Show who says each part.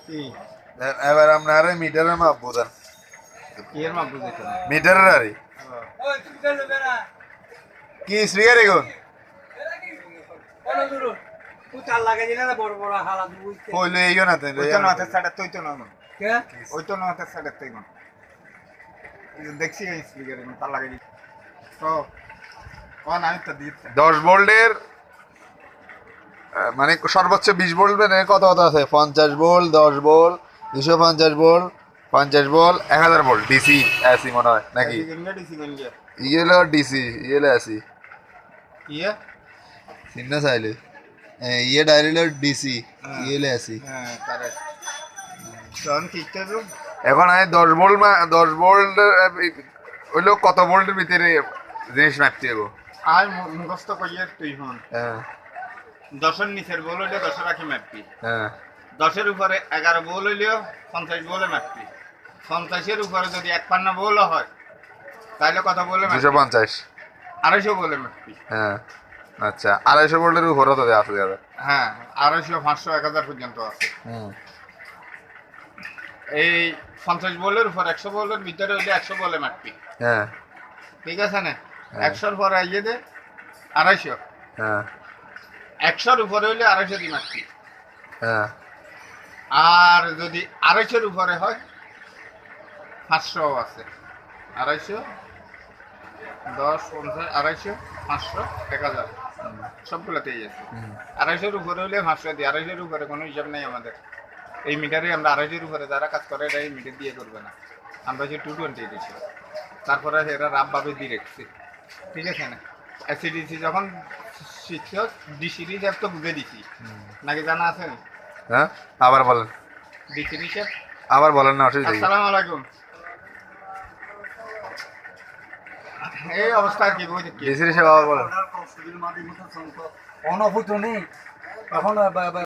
Speaker 1: কি
Speaker 2: এবার আমরা আরে মিটারের মাপ বুঝান
Speaker 1: কি এর মাপ বুঝাইতে না
Speaker 2: মিটারের আরে কি স্পিকার এখন কইলো এইও না তেন
Speaker 1: ওই তো নতে সাড়ে তুই তো না ওই তো নতে সাড়ে তুই না দেখছি এই স্পিকার এর তার লাগাই তো কোন আমি তো দিতে
Speaker 2: 10 ভোল্টের মানে সর্বোচ্চ 20 ভোল্ট মানে কত কত আছে 50 volt 10 volt 250 volt 50 volt 1000 volt DC AC মনে হয় নাকি
Speaker 1: ডিসি গঞ্জে
Speaker 2: ইয়েলো ডিসি ইয়েলো এসি
Speaker 1: ইয়ে
Speaker 2: সিন্না চাইলে ইয়ে ডাইরেক্ট ডিসি ইয়েলো এসি
Speaker 1: হ্যাঁ তারে তখন কিতে তো
Speaker 2: এখন আমি 10 ভোল্ট 10 ভোল্ট হইলো কত ভোল্টের ভিতরে জিনিস মাপতে হবে
Speaker 1: আর মুখস্থ কইয়ে তুই হন
Speaker 2: হ্যাঁ
Speaker 1: 10 এর নিচের বল হইলে 10 রাখি মাপবি
Speaker 2: হ্যাঁ
Speaker 1: 10 এর উপরে 11 বল হইলেও 50 বলে মাপবি 50 এর উপরে যদি 51 বল হয় তাহলে কত বলে মাপবি
Speaker 2: 250
Speaker 1: 250 বলে মাপবি
Speaker 2: হ্যাঁ আচ্ছা 250 ভোল্টের উপরে তো আছে দাদা
Speaker 1: হ্যাঁ 250 500 1000 পর্যন্ত আছে
Speaker 2: হুম
Speaker 1: এই 50 বলের উপর 100 বলের ভিতরে হইলে 100 বলে মাপবি
Speaker 2: হ্যাঁ
Speaker 1: ঠিক আছে না
Speaker 2: হ্যাঁ।
Speaker 1: 100 এর পরে আইয়ে দে 250
Speaker 2: হ্যাঁ
Speaker 1: 100 এর উপরে হইলে 250 দি মাপবি
Speaker 2: হ্যাঁ
Speaker 1: আর যদি 250 এর উপরে হয় 500 আছে 250 10 50 250 500 1000 সবগুলোতেই আছে 250 এর উপরে হলে 500 দিই 250 এর উপরে কোনো হিসাব নাই আমাদের এই মিটারে আমরা 250 এর উপরে যারা কাজ করে এটা এই মিটার দিয়ে করবে না আমরা যে 220 দিচ্ছি তারপরে এরা রাবভাবে দিয়ে রেখেছি ঠিক আছে না অ্যাসিডিসি যখন শিক্ষক ডিসি রিজার্ভ তো বুঝে দিছি নাকি জানা আছে না
Speaker 2: হ্যাঁ আবার বলেন
Speaker 1: ডিসি রিজার্ভ
Speaker 2: আবার বলেন না অসুবিধা নেই
Speaker 1: আসসালামু আলাইকুম এই অবস্থা কি বুঝে কি
Speaker 2: ডিসি হিসেবে আবার বলেন
Speaker 3: অনফুট নেই এখন